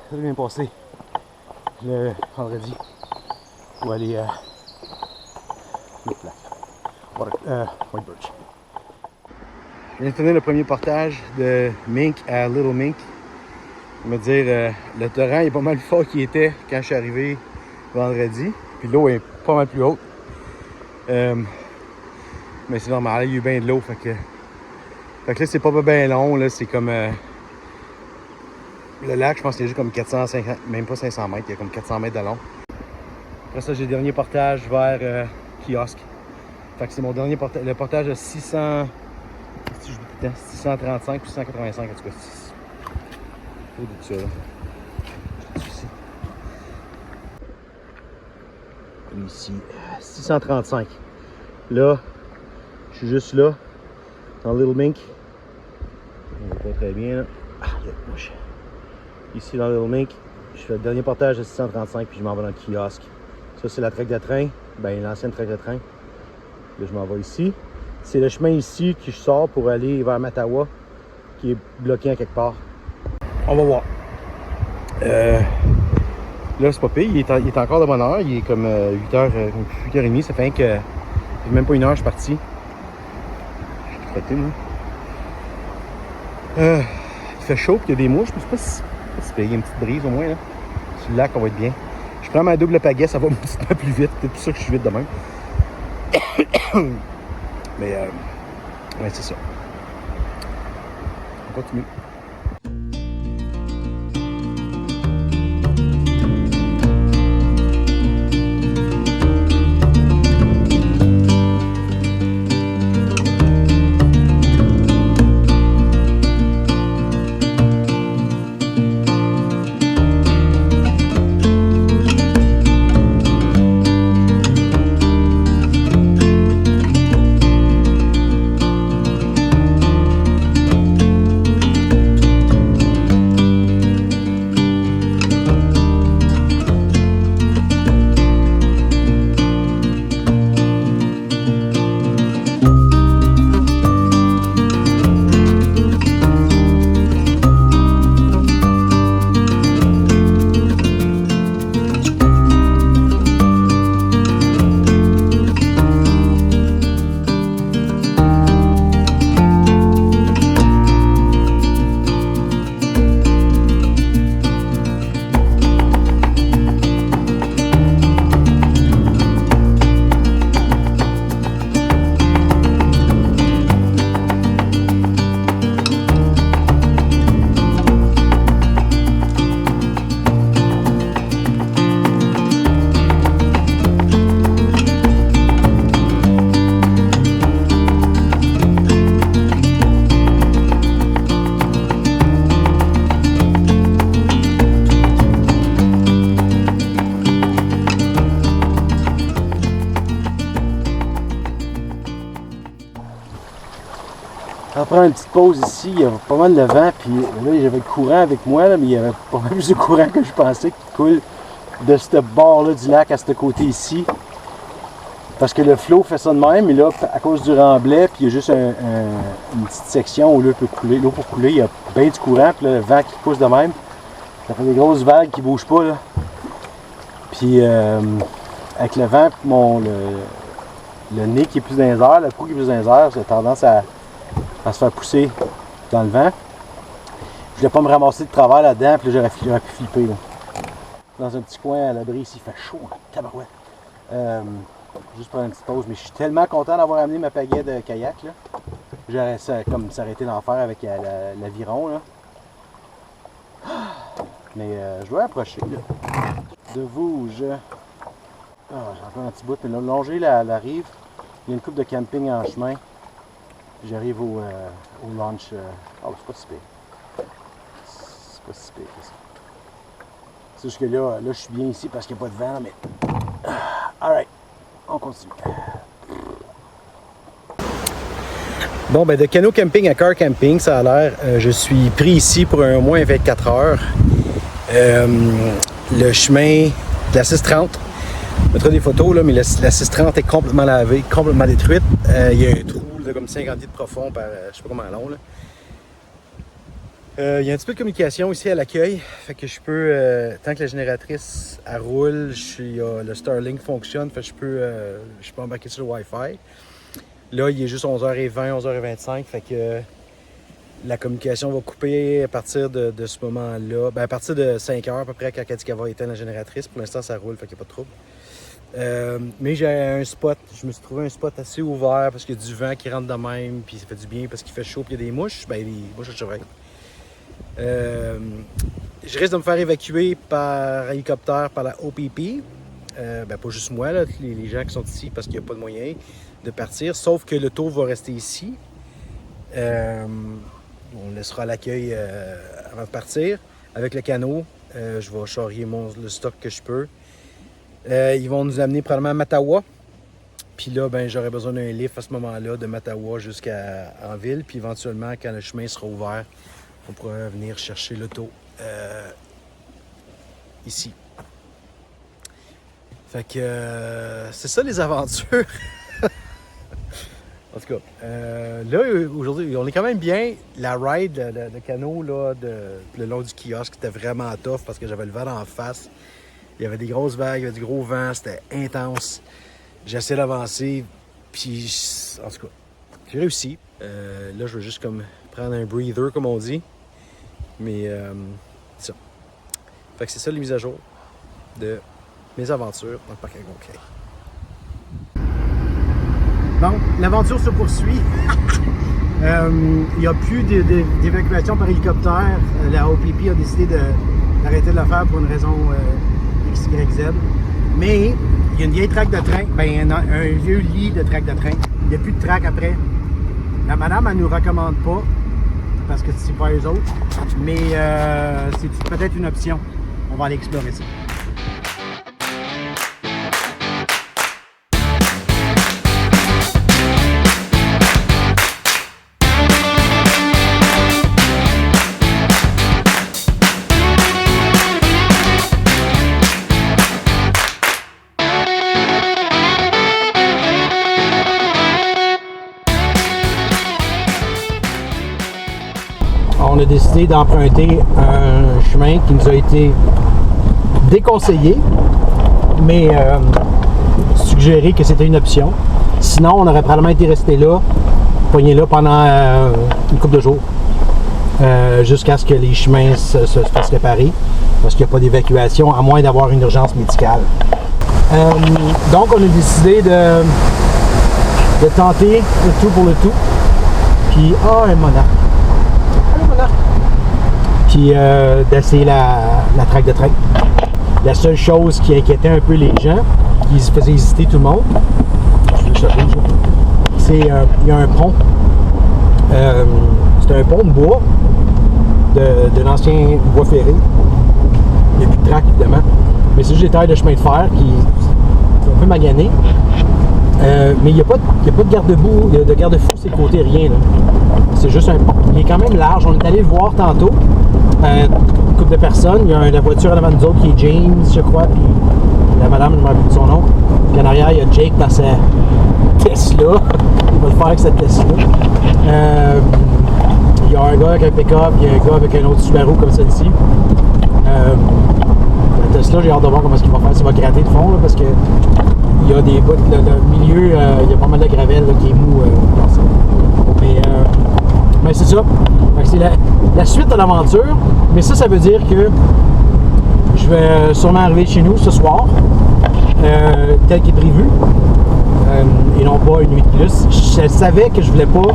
très bien passé le vendredi pour aller à l'autre place, White Birch. Je viens de finir le premier portage de Mink à Little Mink. Je vais me dire, le torrent est pas mal plus fort qu'il était quand je suis arrivé vendredi. Puis l'eau est pas mal plus haute. Mais c'est normal, il y a eu bien de l'eau. Fait que là, c'est pas bien long. Là, c'est comme... le lac, je pense qu'il y a juste comme 450, même pas 500 mètres. Il y a comme 400 mètres de long. Après ça, j'ai le dernier portage vers Kiosque. Fait que c'est mon dernier portage. Le portage de 600... 635 puis 685 en tout cas. C'est de ça là. Ici, 635. Là, je suis juste là, dans Little Mink. On voit pas très bien là. Ah, là, ici dans Little Mink, je fais le dernier portage de 635 puis je m'en vais dans le kiosque. Ça, c'est la traque de train, ben l'ancienne traque de train. Là, je m'en vais ici. C'est le chemin ici que je sors pour aller vers Mattawa, qui est bloqué à quelque part. On va voir. Là, c'est pas pire, il est encore de bonne heure. Il est comme 8h30, ça fait que même pas une heure, je suis parti. Je suis crotté, moi. Il fait chaud, puis il y a des mouches, mais c'est pas si pire. Il y a une petite brise au moins, là. Sur le lac, on va être bien. Je prends ma double pagaie, ça va un petit peu plus vite. C'est pour ça que je suis vite de même. Mais, ouais, c'est ça. On continue. On prend une petite pause ici, il y avait pas mal de vent, puis là j'avais le courant avec moi, là, mais il y avait pas mal plus de courant que je pensais qui coule de ce bord-là du lac à ce côté ici. Parce que le flot fait ça de même, mais là, à cause du remblai, puis il y a juste une petite section où l'eau peut couler. L'eau pour couler, il y a bien du courant, puis là, le vent qui pousse de même. Ça fait des grosses vagues qui ne bougent pas, là. Puis avec le vent, le nez qui est plus dans les airs, le cou qui est plus dans les airs, j'ai tendance à se faire pousser dans le vent. Je voulais pas me ramasser de travers là-dedans, puis là, j'aurais pu flipper. Là. Dans un petit coin à l'abri ici, il fait chaud, hein, tabarouette. Juste prendre une petite pause, mais je suis tellement content d'avoir amené ma pagaie de kayak. J'aurais comme s'arrêter l'enfer avec l'aviron. Là. Mais je dois approcher. Là. De Vouge. J'ai encore un petit bout, mais là, longer la rive. Il y a une coupe de camping en chemin. J'arrive au launch. Oh, c'est pas si pire. C'est pas si pire que ça. C'est juste que là, je suis bien ici parce qu'il n'y a pas de vent, là, mais. Alright, on continue. Bon, ben de canot camping à car camping, ça a l'air. Je suis pris ici pour un moins 24 heures. Le chemin de la 630. Je mettrai des photos, là, mais la 630 est complètement lavée, complètement détruite. Il y a un trou de comme 50 litres profond par je sais pas comment long. Là. Il y a un petit peu de communication ici à l'accueil. Fait que je peux, tant que la génératrice elle roule, le Starlink fonctionne, fait que je peux embarquer sur le Wi-Fi. Là, il est juste 11h20, 11h25, fait que la communication va couper à partir de ce moment-là. Ben, à partir de 5h à peu près, quand elle dit qu'elle va éteindre la génératrice. Pour l'instant, ça roule, fait qu'il n'y a pas de trouble. Mais j'ai un spot, je me suis trouvé un spot assez ouvert parce qu'il y a du vent qui rentre de même, puis ça fait du bien parce qu'il fait chaud, puis il y a des mouches, ben des mouches à chevreuil. Je risque de me faire évacuer par hélicoptère par la OPP. Ben pas juste moi, là, les gens qui sont ici parce qu'il n'y a pas de moyen de partir, sauf que le tour va rester ici. On laissera l'accueil avant de partir. Avec le canot, je vais charrier le stock que je peux. Ils vont nous amener probablement à Mattawa. Puis là, ben, j'aurai besoin d'un lift à ce moment-là de Mattawa jusqu'en ville. Puis éventuellement, quand le chemin sera ouvert, on pourra venir chercher l'auto ici. Fait que c'est ça les aventures. En tout cas, là, aujourd'hui, on est quand même bien. La ride, le canot, là, le long du kiosque, c'était vraiment tough parce que j'avais le vent en face. Il y avait des grosses vagues, il y avait du gros vent, c'était intense. J'essaie d'avancer, puis en tout cas, j'ai réussi. Là, je veux juste comme prendre un breather, comme on dit. Mais c'est ça. Fait que c'est ça les mises à jour de mes aventures dans le parc Algonquin. Bon, l'aventure se poursuit. Il n'y a plus d'évacuation par hélicoptère. La OPP a décidé d'arrêter de le faire pour une raison X, Y, Z. Mais il y a une vieille traque de train, un vieux lit de traque de train. Il n'y a plus de traque après. La madame, elle ne nous recommande pas, parce que c'est pas eux autres. Mais c'est peut-être une option. On va aller explorer ça. On a décidé d'emprunter un chemin qui nous a été déconseillé, mais suggéré que c'était une option. Sinon, on aurait probablement été resté là, pogné là pendant une couple de jours, jusqu'à ce que les chemins se fassent réparer, parce qu'il n'y a pas d'évacuation, à moins d'avoir une urgence médicale. Donc, on a décidé de tenter le tout pour le tout. Puis, un monarque. Puis d'essayer la traque de train. La seule chose qui inquiétait un peu les gens, qui faisait hésiter tout le monde, c'est il y a un pont. C'est un pont de bois, de l'ancien bois ferré. Il n'y a plus de traque évidemment. Mais c'est juste des tailles de chemin de fer qui sont un peu maganées. Mais il n'y a pas de garde-boue, de garde-fou sur les côtés, rien. Là. C'est juste un pont. Il est quand même large. On est allé le voir tantôt. Une couple de personnes. Il y a la voiture en avant de nous autres qui est James, je crois. Puis la madame, je ne me rappelle plus de son nom. Puis en arrière, il y a Jake dans sa Tesla. Il va le faire avec cette Tesla. Il y a un gars avec un pick-up. Il y a un gars avec un autre Subaru comme celle-ci. La Tesla, j'ai hâte de voir comment il va faire. Ça va gratter de fond là, parce que il y a des bouts, le milieu, il y a pas mal de gravel là, qui est mou. Mais c'est ça. C'est la suite de l'aventure. Mais ça veut dire que je vais sûrement arriver chez nous ce soir, tel qu'il est prévu, et non pas une nuit de plus. Je savais que je voulais pas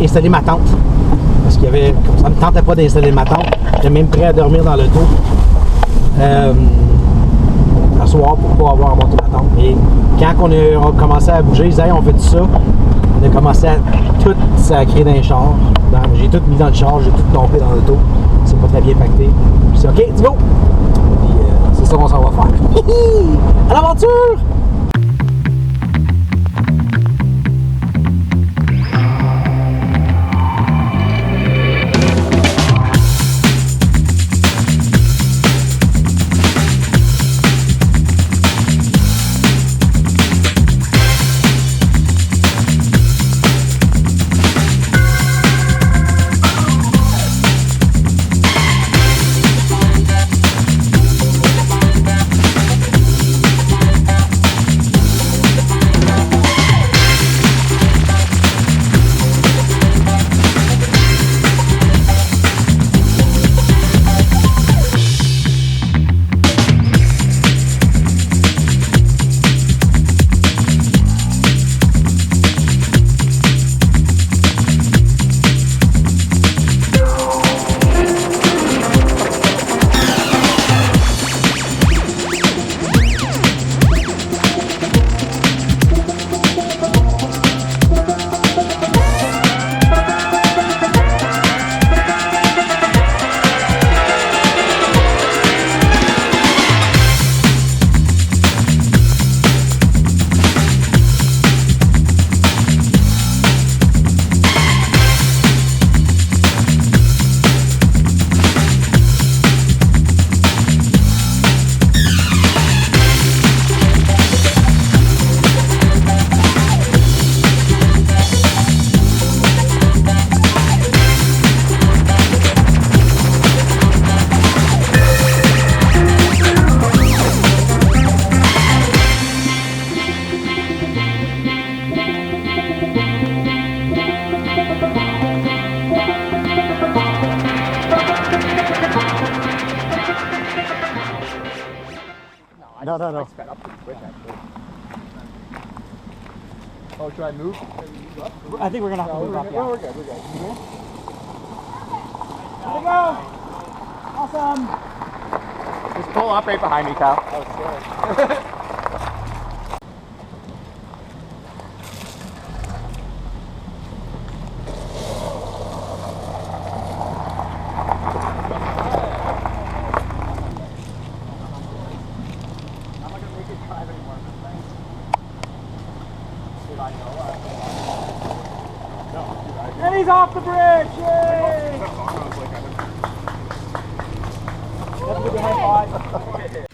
installer ma tente. Parce qu'il y avait, ça ne me tentait pas d'installer ma tente. J'étais même prêt à dormir dans l'auto. À soir pour pas avoir à monter ma tente. Et quand on a commencé à bouger, ils disaient, hey, on fait tout ça. On a commencé à tout sacrer dans les chars. J'ai tout mis dans le char, j'ai tout tombé dans l'auto. C'est pas très bien pacté. Puis c'est OK, let's go! Puis c'est ça qu'on s'en va faire. À l'aventure! No, no, no. I sped up pretty quick, actually. Oh, should I move? I think we're gonna have to No, move up. no, Yeah. we're good, we're good. There we go. Awesome. Just pull up right behind me, Kyle. Oh, sure. And he's off the bridge! Yay! That's a good high five.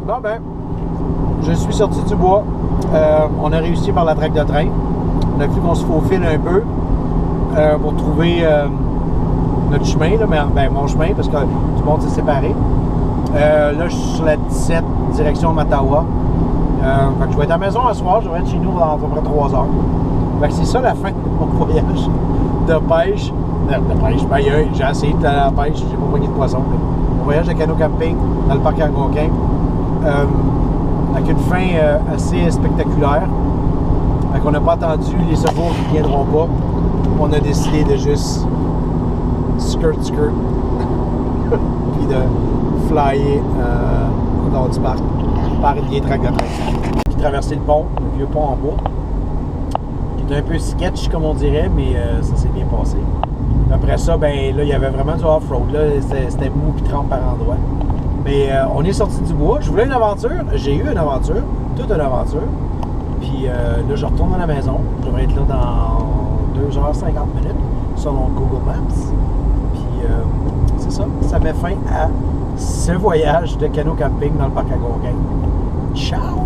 Bon ben, je suis sorti du bois. On a réussi par la traque de train. On a vu qu'on se faufile un peu pour trouver notre chemin, là, mais ben, mon chemin, parce que tout le monde s'est séparé. Là, je suis sur la 17, direction Mattawa. Fait que je vais être à la maison ce soir, je vais être chez nous dans à peu près 3 heures. Fait que c'est ça la fin de mon voyage de pêche. De pêche, ben, j'ai essayé de la pêche, j'ai pas pogné de poisson. Mais mon voyage de canot camping dans le parc Algonquin. Avec une fin assez spectaculaire. Fait qu'on n'a pas attendu les secours qui ne viendront pas. On a décidé de juste skirt puis de flyer dans du parc par une vieille traque de train. Puis traverser le pont, le vieux pont en bois. Qui est un peu sketch comme on dirait, mais ça s'est bien passé. Après ça, ben là, il y avait vraiment du off-road. Là, c'était mou et trempe par endroits. Mais on est sorti du bois. Je voulais une aventure. J'ai eu une aventure. Toute une aventure. Puis là, je retourne à la maison. Je devrais être là dans 2h50 selon Google Maps. Puis c'est ça. Ça met fin à ce voyage de canot camping dans le parc Algonquin. Ciao!